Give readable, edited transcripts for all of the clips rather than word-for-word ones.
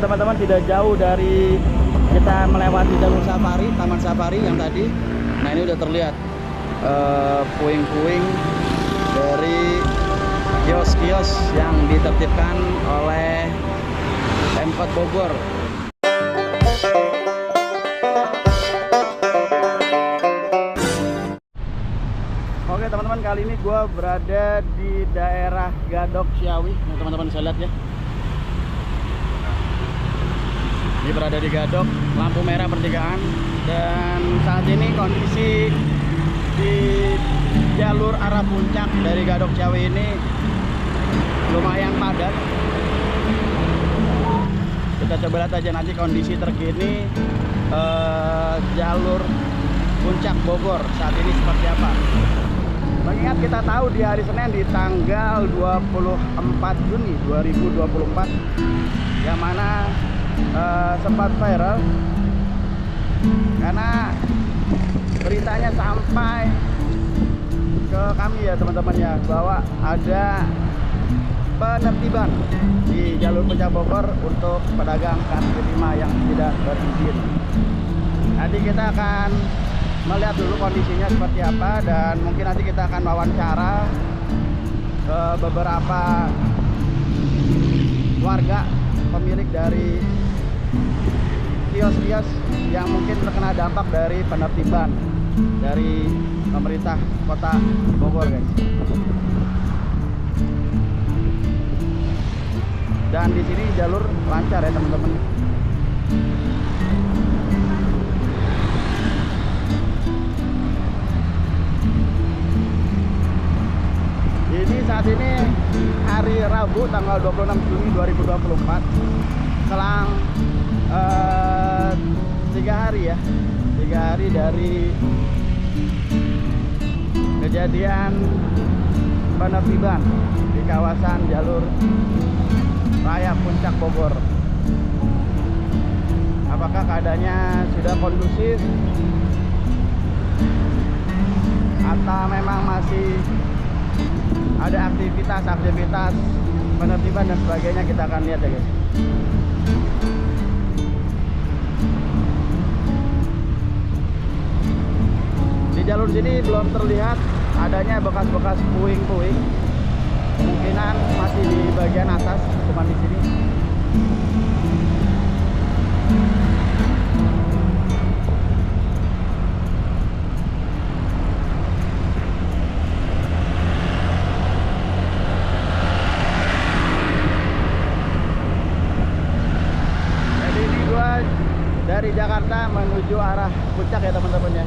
teman-teman, tidak jauh dari kita melewati jalur safari, taman safari yang tadi. Nah, ini udah terlihat puing-puing dari kios-kios yang ditertibkan oleh Pemkot Bogor. Oke teman-teman, kali ini gue berada di daerah Gadok Ciawi. Nah, teman-teman bisa lihat ya, ini berada di Gadok, lampu merah pertigaan. Dan saat ini kondisi di jalur arah puncak dari Gadok Ciawi ini lumayan padat. Kita coba lihat aja nanti kondisi terkini jalur puncak Bogor saat ini seperti apa. Mengingat kita tahu di hari Senin di tanggal 24 Juni 2024 yang mana sempat viral karena beritanya sampai ke kami ya teman-teman ya, bahwa ada penertiban di jalur puncak Bogor untuk pedagang kaki lima yang tidak berizin. Nanti kita akan melihat dulu kondisinya seperti apa, dan mungkin nanti kita akan wawancara ke beberapa warga pemilik dari kios-kios yang mungkin terkena dampak dari penertiban dari pemerintah kota Bogor, guys. Dan di sini jalur lancar ya teman-teman. Ini saat ini hari Rabu tanggal 26 Juni 2024, selang 3 hari ya, 3 hari dari kejadian penertiban di kawasan jalur raya puncak Bogor. Apakah keadaannya sudah kondusif atau memang masih ada aktivitas penertiban dan sebagainya? Kita akan lihat ya guys. Di jalur sini belum terlihat adanya bekas-bekas puing-puing, kemungkinan masih di bagian atas, cuma di sini. Jadi ini gua dari Jakarta menuju arah puncak ya teman-teman ya,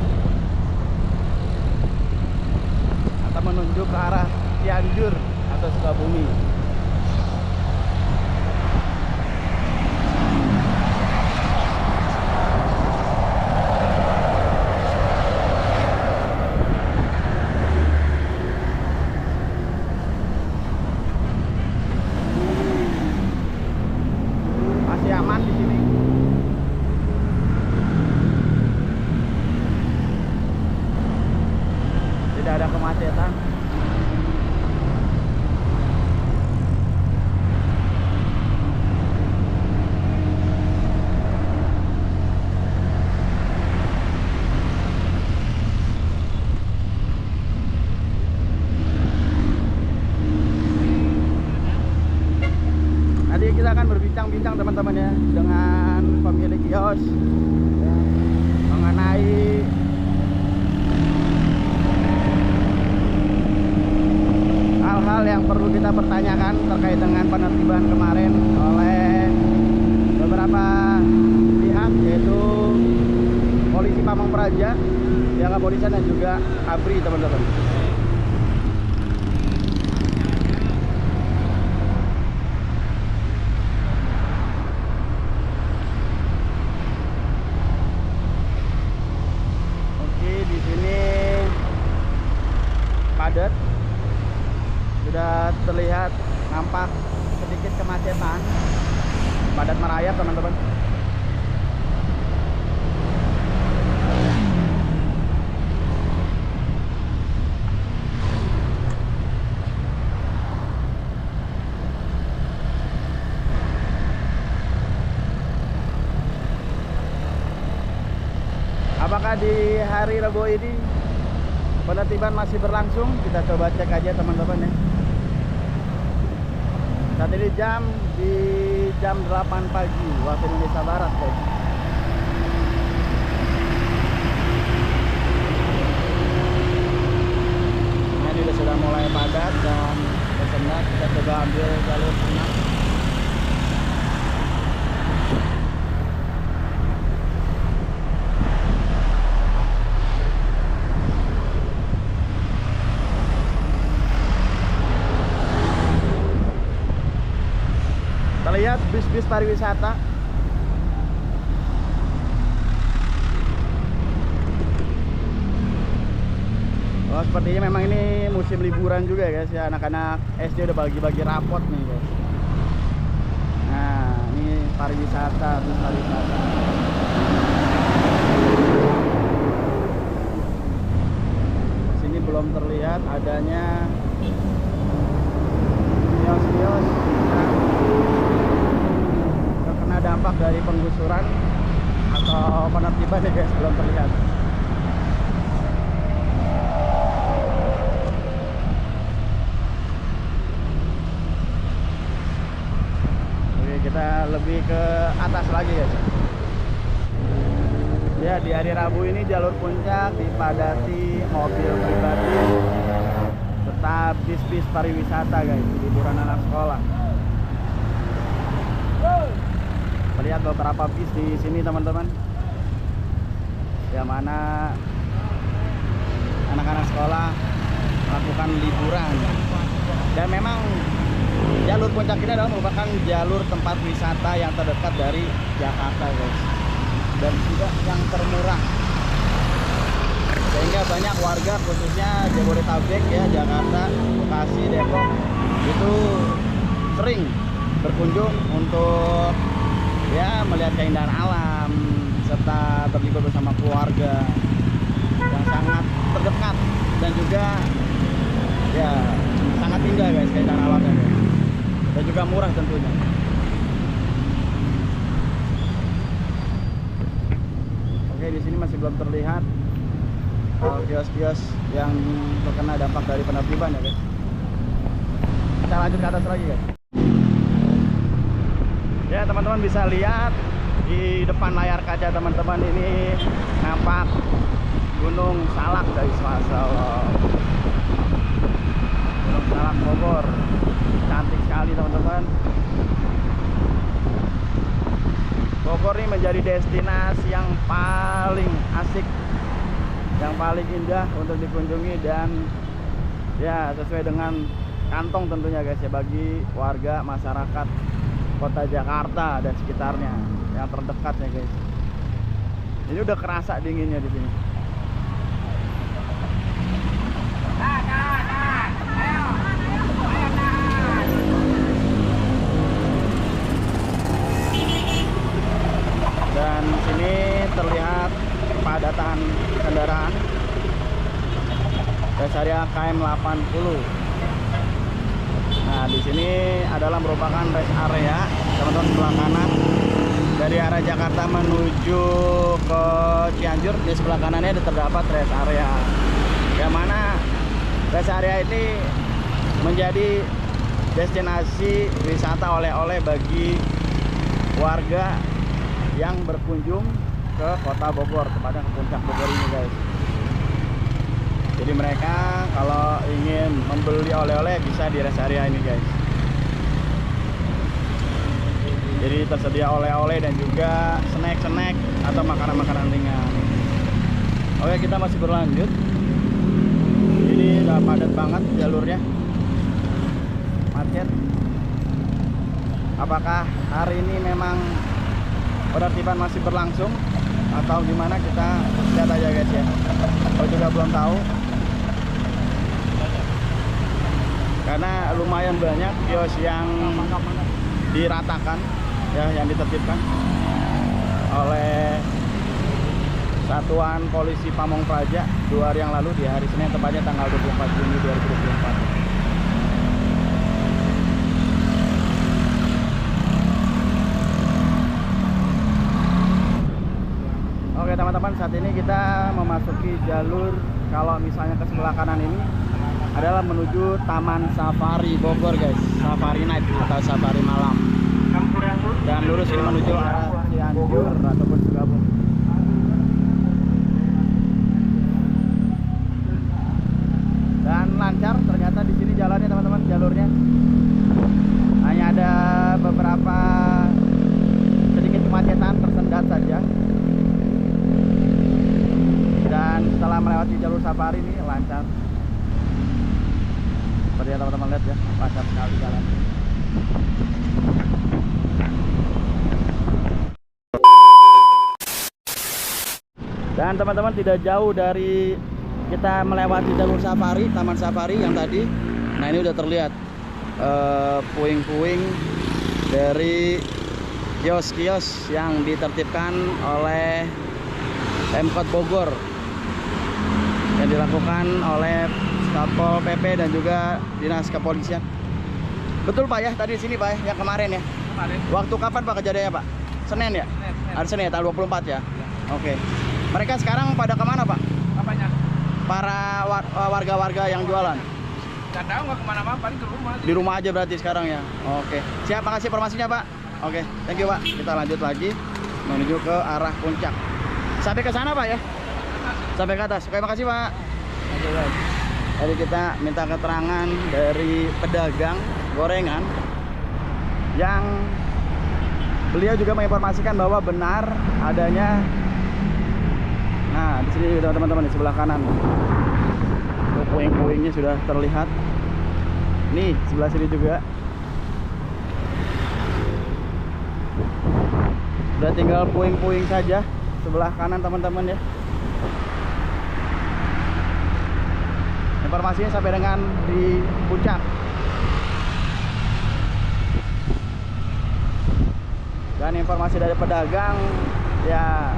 atau menuju ke arah Cianjur atau Sukabumi. Masih aman di sini. Tidak ada kemacetan. Nanti kita akan berbincang-bincang teman-teman ya dengan pemilik kios ya, mengenai hal-hal yang perlu kita pertanyakan terkait dengan penertiban kemarin oleh beberapa pihak, yaitu polisi Pamong Praja, pihak kepolisian dan juga ABRI teman-teman. Di sini padat, sudah terlihat nampak sedikit kemacetan, padat merayap teman-teman. hari Rabu ini penertiban masih berlangsung. Kita coba cek aja teman-teman ya. Saat ini jam 8 pagi waktu Indonesia Barat guys. Nah, ini sudah mulai padat dan bersendak. Kita coba ambil jalur tengah. Lihat bis-bis pariwisata. Oh, sepertinya memang ini musim liburan juga guys ya. Anak-anak SD udah bagi-bagi rapot nih guys. Nah, ini pariwisata, bis pariwisata. Sini belum terlihat adanya kios-kios terkena dampak dari penggusuran atau penertiban ya guys, belum terlihat. Oke, kita lebih ke atas lagi guys. Ya, di hari Rabu ini jalur puncak dipadati mobil pribadi serta bis-bis pariwisata guys, liburan anak sekolah. Lihat beberapa bis di sini teman-teman, yang mana anak-anak sekolah melakukan liburan. Dan memang jalur puncak ini adalah merupakan jalur tempat wisata yang terdekat dari Jakarta guys, dan juga yang termurah, sehingga banyak warga khususnya Jabodetabek ya, Jakarta, Bekasi, Depok itu sering berkunjung untuk ya melihat keindahan alam serta berlibur bersama keluarga yang sangat terdekat dan juga ya sangat indah guys keindahan alamnya guys. Dan juga murah tentunya. Oke, di sini masih belum terlihat kios-kios yang terkena dampak dari penertiban ya guys. Kita lanjut ke atas lagi guys. Ya teman-teman bisa lihat di depan layar kaca teman-teman ini nampak Gunung Salak guys, Masya Allah. Gunung Salak Bogor, cantik sekali teman-teman. Bogor ini menjadi destinasi yang paling asik, yang paling indah untuk dikunjungi dan ya sesuai dengan kantong tentunya guys ya, bagi warga masyarakat Kota Jakarta dan sekitarnya yang terdekat ya guys. Ini udah kerasa dinginnya di sini. Dan sini terlihat kepadatan kendaraan rest area KM 80. Nah, di sini adalah merupakan rest area teman-teman sebelah kanan dari arah Jakarta menuju ke Cianjur. Di sebelah kanannya terdapat rest area, yang mana rest area ini menjadi destinasi wisata oleh-oleh bagi warga yang berkunjung ke Kota Bogor, tepatnya ke Puncak Bogor ini guys. Jadi mereka kalau ingin membeli oleh-oleh bisa di rest area ini guys. Jadi tersedia oleh-oleh dan juga snack-snack atau makanan-makanan ringan. Oke, kita masih berlanjut. Ini udah padat banget jalurnya, macet. Apakah hari ini memang penertiban masih berlangsung atau gimana, kita lihat aja guys ya. Saya juga belum tahu, karena lumayan banyak kios yang diratakan ya, yang ditertibkan oleh Satuan Polisi Pamong Praja 2 hari yang lalu di hari Senin, tepatnya tanggal 24 Juni 2024. Oke Oke teman-teman, saat ini kita memasuki jalur, kalau misalnya ke sebelah kanan ini adalah menuju Taman Safari Bogor guys, Safari Night atau Safari Malam. Dan lurus ini menuju arah Cianjur ataupun Sukabumi. Dan lancar ternyata di sini jalannya teman-teman, jalurnya. Hanya ada beberapa sedikit kemacetan tersendat saja. Dan setelah melewati jalur safari ini lancar. Seperti yang teman-teman lihat ya, lancar sekali jalan. Dan teman-teman, tidak jauh dari kita melewati jalur safari, Taman Safari yang tadi. Nah ini udah terlihat puing-puing dari kios-kios yang ditertibkan oleh Pemkot Bogor, yang dilakukan oleh Satpol PP dan juga Dinas Kepolisian. Betul Pak ya, tadi di sini Pak ya, yang kemarin ya? Kemarin. Waktu kapan Pak kejadiannya Pak? Senin ya? Hari Senin ya, tanggal 24 ya? Oke. Mereka sekarang pada kemana Pak? Apanya? Para warga-warga yang jualan? Nggak tahu, nggak kemana-mana, paling ke rumah. Di rumah aja berarti sekarang ya? Oke. Siap, makasih informasinya Pak. Oke, thank you Pak. Kita lanjut lagi menuju ke arah puncak. Sampai ke sana Pak ya? Sampai ke atas. Oke, makasih Pak. Oke, guys. Tadi kita minta keterangan dari pedagang gorengan yang beliau juga menginformasikan bahwa benar adanya. Nah, di sini teman-teman di sebelah kanan. Puing-puingnya sudah terlihat. Nih, sebelah sini juga. Sudah tinggal puing-puing saja sebelah kanan teman-teman ya. Informasinya sampai dengan di puncak. Dan informasi dari pedagang ya,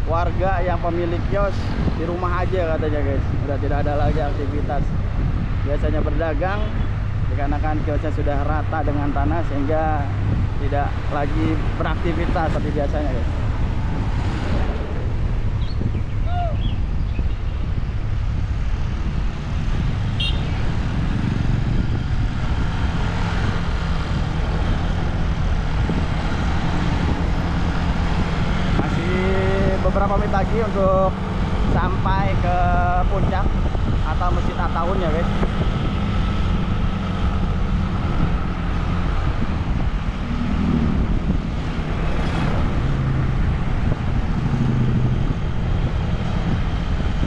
warga yang pemilik kios di rumah aja katanya guys, udah tidak ada lagi aktivitas. Biasanya berdagang, dikarenakan kiosnya sudah rata dengan tanah sehingga tidak lagi beraktivitas seperti biasanya guys. Beberapa menit lagi untuk sampai ke puncak atau Masjid At-Taun ya guys.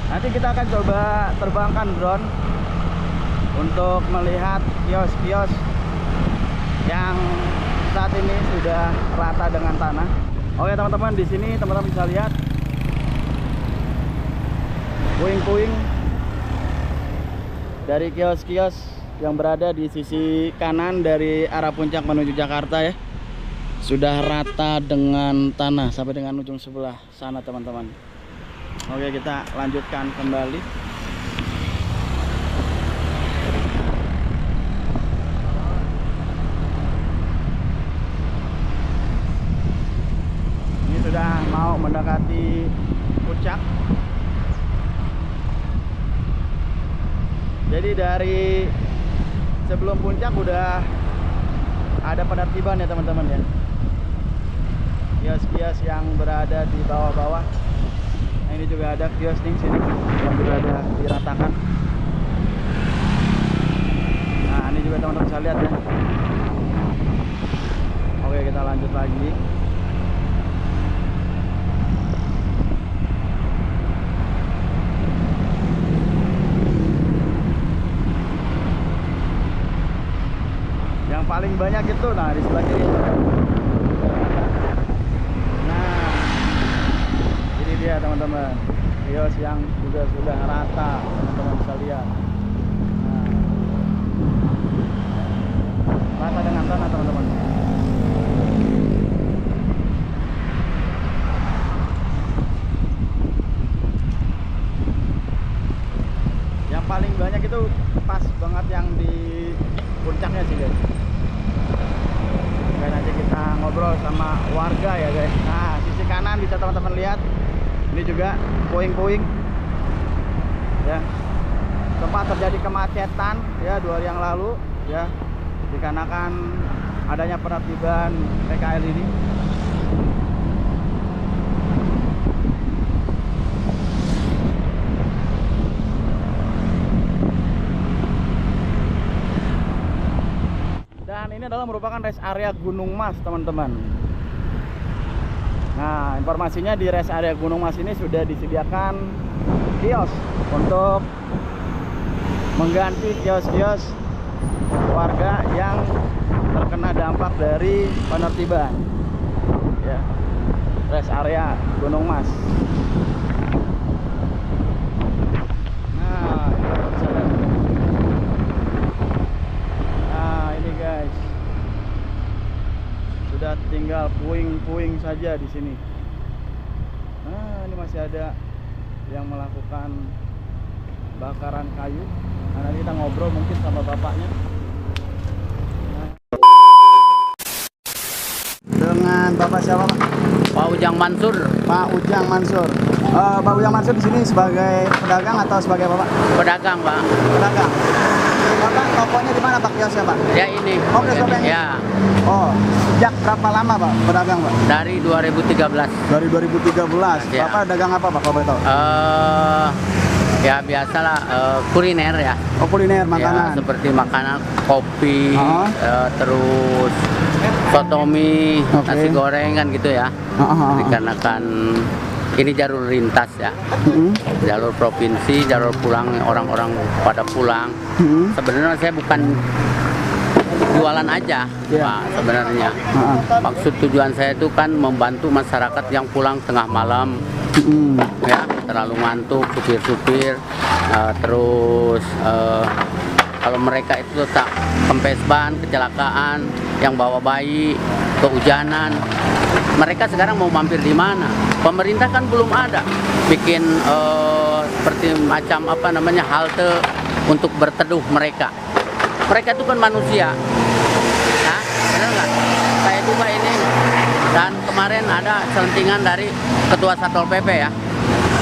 Nanti kita akan coba terbangkan drone untuk melihat kios-kios yang saat ini sudah rata dengan tanah. Oke teman-teman, di sini teman-teman bisa lihat puing-puing dari kios-kios yang berada di sisi kanan dari arah puncak menuju Jakarta ya. Sudah rata dengan tanah sampai dengan ujung sebelah sana teman-teman. Oke, kita lanjutkan kembali. Ini sudah mau mendekati puncak. Jadi dari sebelum puncak udah ada penertiban ya teman-teman ya. Kios-kios yang berada di bawah-bawah. Nah, ini juga ada kios nih sini yang berada diratakan. Nah ini juga teman-teman bisa lihat ya. Oke, kita lanjut lagi. Yang paling banyak itu nah di sebelah kiri. Nah ini dia teman-teman, kios yang sudah rata, teman-teman bisa lihat. Nah, rata dengan tanah teman-teman. Yang paling banyak itu pas banget yang di puncaknya sih guys. Nanti kita ngobrol sama warga ya guys. Nah sisi kanan bisa teman-teman lihat Ini juga puing-puing. Ya. Sempat terjadi kemacetan ya 2 hari yang lalu ya, dikarenakan adanya penertiban PKL ini. Dan ini adalah merupakan rest area Gunung Mas, teman-teman. Nah, informasinya di rest area Gunung Mas ini sudah disediakan kios untuk mengganti kios-kios warga yang terkena dampak dari penertiban ya, rest area Gunung Mas. Nah, ini guys, sudah tinggal puing-puing saja di sini. Nah, ini masih ada yang melakukan bakaran kayu. Nah, nanti kita ngobrol mungkin sama bapaknya. Dengan bapak siapa, Pak? Pak Ujang Mansur. Pak Ujang Mansur. Pak Ujang Mansur di sini sebagai pedagang atau sebagai bapak? Pedagang, Pak. Pedagang. Bapak tokonya di mana, Pak, kiosnya, Pak? Ya ini. Oh, kiosnya ini. Ya. Oh, sejak berapa lama, Pak, pedagang, Pak? Dari 2013. Dari 2013. Ya. Bapak dagang apa, Pak, kalau boleh tahu? Ya biasalah kuliner ya. Oh, kuliner, Ya, makanan. seperti makanan, kopi, Oh. terus soto mie, Oke. nasi goreng kan gitu ya. Dikarenakan ini jalur lintas ya. Jalur provinsi, jalur pulang, orang-orang pada pulang. Sebenarnya saya bukan jualan aja, Iya. Pak, sebenarnya. Maksud tujuan saya itu kan membantu masyarakat yang pulang tengah malam, ya, terlalu ngantuk, supir-supir, terus kalau mereka itu tak kempes ban, kecelakaan, yang bawa bayi, kehujanan, mereka sekarang mau mampir di mana? Pemerintah kan belum ada bikin seperti macam apa namanya halte untuk berteduh mereka. Mereka itu kan manusia. Nah, benar nggak? Saya juga ini, dan kemarin ada selentingan dari Ketua Satpol PP ya.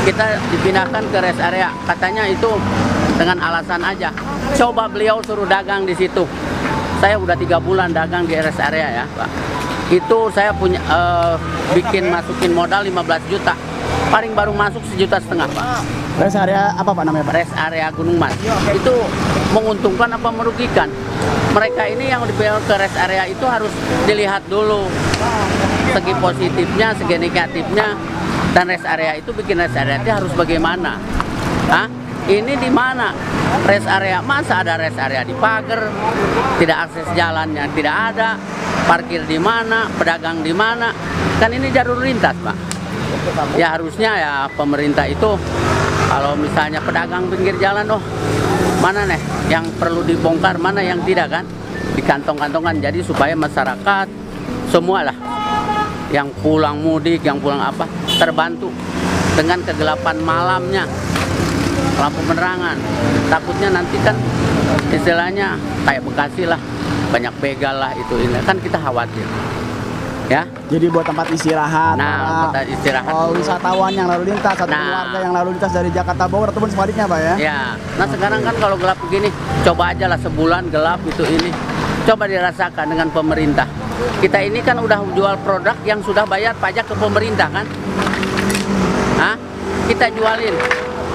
Kita dipindahkan ke rest area, katanya itu dengan alasan aja. Coba beliau suruh dagang di situ. Saya udah 3 bulan dagang di rest area ya, Pak. Itu saya punya masukin modal 15 juta. Paling baru masuk 1,5 juta, Pak. Rest area apa, Pak, namanya, Pak? Rest area Gunung Mas. Itu menguntungkan apa merugikan? Mereka ini yang dibawa ke rest area itu harus dilihat dulu segi positifnya, segi negatifnya, dan rest area itu bikin rest area itu harus bagaimana? Hah? Ini di mana? Rest area, masa ada rest area di pagar, tidak akses jalannya, tidak ada, parkir di mana, pedagang di mana? Kan ini jalur lintas, Pak. Ya harusnya ya pemerintah itu kalau misalnya pedagang pinggir jalan, oh mana nih yang perlu dibongkar, mana yang tidak kan, dikantong-kantongkan, jadi supaya masyarakat semualah yang pulang mudik, yang pulang apa, terbantu dengan kegelapan malamnya, lampu penerangan. Takutnya nanti kan istilahnya kayak Bekasi lah, banyak begal lah, itu ini kan kita khawatir ya. Jadi buat tempat istirahat. Nah, tempat istirahat. Wisatawan yang lalu lintas atau warga yang lalu lintas dari Jakarta Bogor ataupun sebaliknya, Pak, ya. Ya. Nah, sekarang kan kalau gelap begini, coba aja lah sebulan gelap itu ini. Coba dirasakan dengan pemerintah. Kita ini kan udah jual produk yang sudah bayar pajak ke pemerintah kan? Hah? Kita jualin.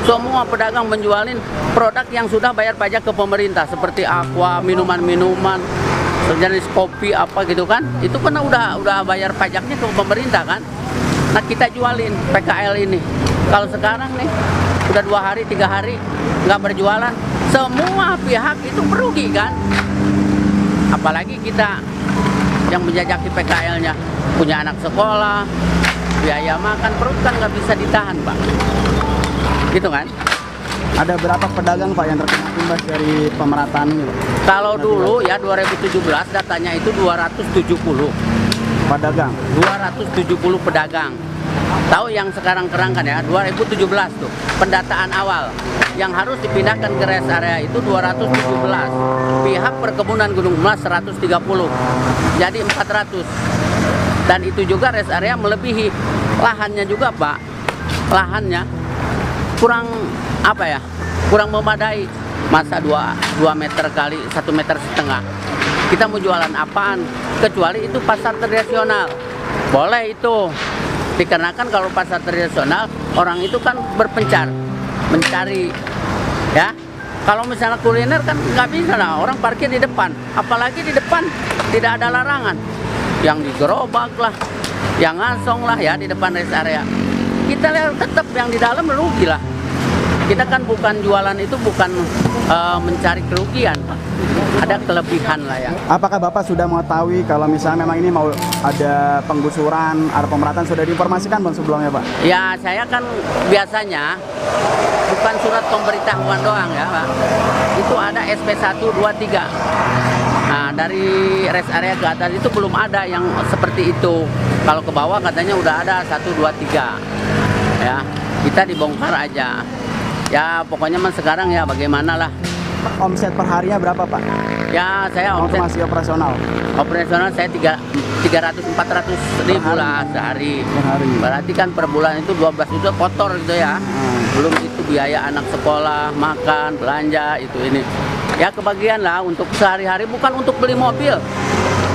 Semua pedagang menjualin produk yang sudah bayar pajak ke pemerintah seperti aqua, minuman-minuman, sejenis kopi apa gitu kan, itu kan udah bayar pajaknya ke pemerintah kan. Nah kita jualin PKL ini. Kalau sekarang nih udah 2 hari 3 hari nggak berjualan, semua pihak itu merugi kan. Apalagi kita yang menjajaki PKL-nya, punya anak sekolah, biaya makan, perut kan nggak bisa ditahan, Pak, gitu kan. Ada berapa pedagang, Pak, yang terkena imbas dari pemerataan ini, Pak? Kalau dulu ya 2017 datanya itu 270 pedagang. 270 pedagang. Tahu yang sekarang kerangkan ya, 2017 tuh pendataan awal. Yang harus dipindahkan ke rest area itu 217. Pihak perkebunan Gunung Mas 130. Jadi 400. Dan itu juga rest area melebihi lahannya juga, Pak. lahannya kurang apa ya, kurang memadai. Masa 2 meter kali 1,5 meter, kita mau jualan apaan, kecuali itu pasar tradisional boleh itu, dikarenakan kalau pasar tradisional orang itu kan berpencar mencari ya. Kalau misalnya kuliner kan nggak bisa lah, orang parkir di depan, apalagi di depan tidak ada larangan, yang digerobak lah, yang ngasong lah ya di depan rest area. Kita lihat tetap yang di dalam rugi lah. Kita kan bukan jualan itu bukan mencari kerugian, Pak. Ada kelebihan lah ya. Apakah Bapak sudah mengetahui kalau misalnya memang ini mau ada penggusuran, ada pemerataan, sudah diinformasikan Bang sebelumnya Pak? Ya saya kan biasanya bukan surat pemberitahuan doang ya Pak. Itu ada SP 1, 2, 3. Nah dari rest area ke atas itu belum ada yang seperti itu. Kalau ke bawah katanya udah ada 1, 2, 3. Ya kita dibongkar aja. Ya pokoknya mah sekarang ya bagaimana lah. Omset per harinya berapa Pak? Ya saya Untuk omset masih operasional? Operasional saya 300-400 ribu lah sehari. Per hari. Berarti kan per bulan itu 12 juta kotor gitu ya. Belum itu biaya anak sekolah, makan, belanja itu ini. Ya kebagian lah untuk sehari-hari, bukan untuk beli mobil.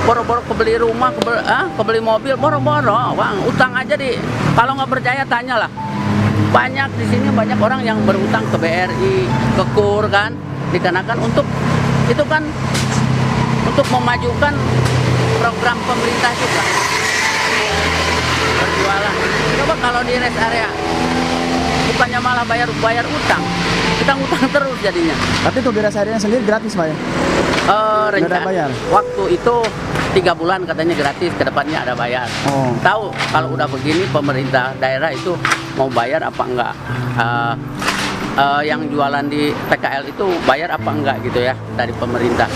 Boro-boro kebeli rumah, kebeli mobil, boro-boro. Bang, utang aja kalau nggak percaya tanyalah. Banyak di sini banyak orang yang berutang ke BRI, ke KUR kan, dikarenakan untuk itu kan untuk memajukan program pemerintah juga. Berjualan. Coba kalau di rest area bukannya malah bayar utang, kita ngutang terus jadinya. Tapi untuk di rest area sendiri gratis Pak ya? Rencana bayar? Waktu itu 3 bulan katanya gratis, kedepannya ada bayar. Tahu kalau udah begini pemerintah daerah itu mau bayar apa enggak, yang jualan di PKL itu bayar apa enggak gitu ya dari pemerintah.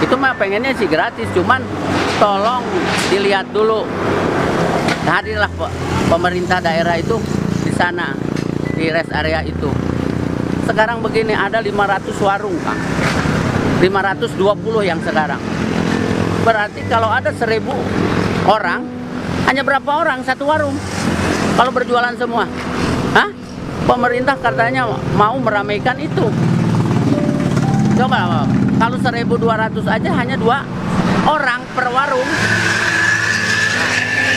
Itu mah pengennya sih gratis, cuman tolong dilihat dulu. Hadirlah pemerintah daerah itu di sana di rest area itu. Sekarang begini ada 500 warung Kang, 520 yang sekarang. Berarti kalau ada 1.000 orang, hanya berapa orang satu warung kalau berjualan semua? Hah? Pemerintah katanya mau meramaikan itu. Coba kalau 1.200 aja hanya 2 orang per warung.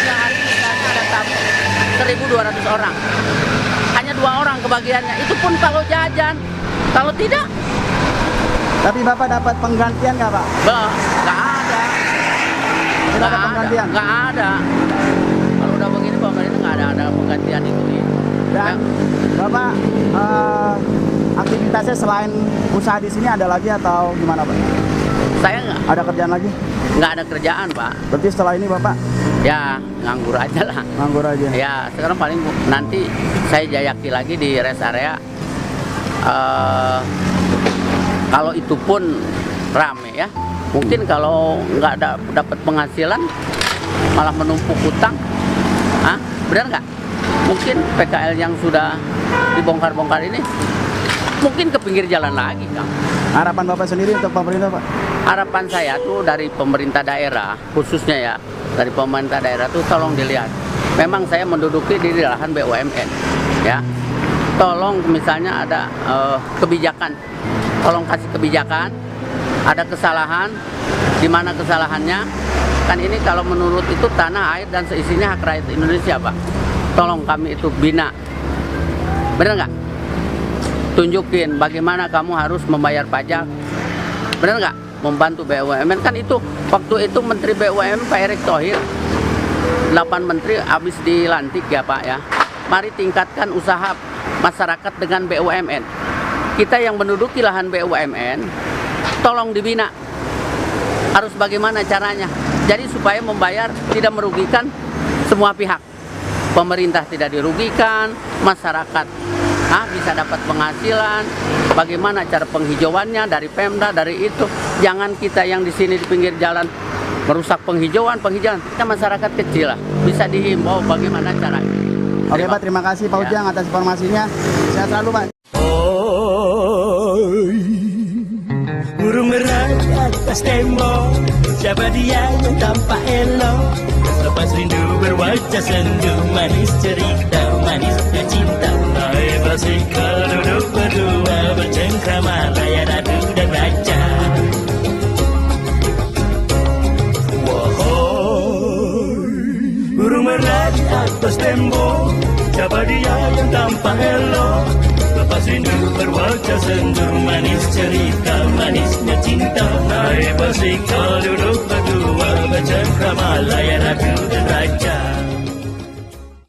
Nah, hari misalnya ada tamu 1.200 orang, hanya 2 orang kebagiannya. Itu pun kalau jajan, kalau tidak. Tapi Bapak dapat penggantian nggak Pak? Nggak ada. Tidak ada penggantian? Nggak ada. Kalau udah begini pemerintah nggak ada penggantian itu. Dan Bapak aktivitasnya selain usaha di sini ada lagi atau gimana Pak? Saya nggak. Ada kerjaan lagi? Nggak ada kerjaan Pak. Berarti setelah ini Bapak? Ya nganggur aja lah. Nganggur aja? Ya sekarang paling nanti saya jayaki lagi di rest area. Kalau itu pun rame ya. Mungkin kalau nggak dapat penghasilan malah menumpuk utang. Benar nggak? Mungkin PKL yang sudah dibongkar-bongkar ini mungkin ke pinggir jalan lagi Kang. Harapan Bapak sendiri untuk pemerintah Pak? Harapan saya tuh dari pemerintah daerah, khususnya ya dari pemerintah daerah tuh tolong dilihat. Memang saya menduduki di lahan BUMN ya. Tolong misalnya ada kebijakan, tolong kasih kebijakan. Ada kesalahan, di mana kesalahannya? Kan ini kalau menurut itu tanah, air dan seisinya hak rakyat Indonesia Pak. Tolong kami itu bina. Benar nggak? Tunjukin bagaimana kamu harus membayar pajak. Benar nggak? Membantu BUMN kan itu waktu itu Menteri BUMN Pak Erick Thohir 8 menteri habis dilantik ya Pak ya. Mari tingkatkan usaha masyarakat dengan BUMN. Kita yang menduduki lahan BUMN tolong dibina. Harus bagaimana caranya? Jadi supaya membayar tidak merugikan semua pihak. Pemerintah tidak dirugikan, masyarakat bisa dapat penghasilan. Bagaimana cara penghijauannya dari Pemda, dari itu. Jangan kita yang di sini di pinggir jalan merusak penghijauan. Kita masyarakat kecil lah. Bisa dihimbau bagaimana caranya. Oke Pak, terima kasih Pak Ujang atas informasinya. Sehat selalu Pak. Burung merah atas tembok, siapa dia yang tampak elok? Lepas rindu berwajah sendu, manis cerita, manis cinta. basikal duduk berdua bercengkrama layar adu dan baca. Burung merah di atas tembok, siapa dia yang tampak elok? Lepas rindu berwajah sendu, manis cerita, manisnya cinta. Naik basikal duduk berdua bercengkrama layar adu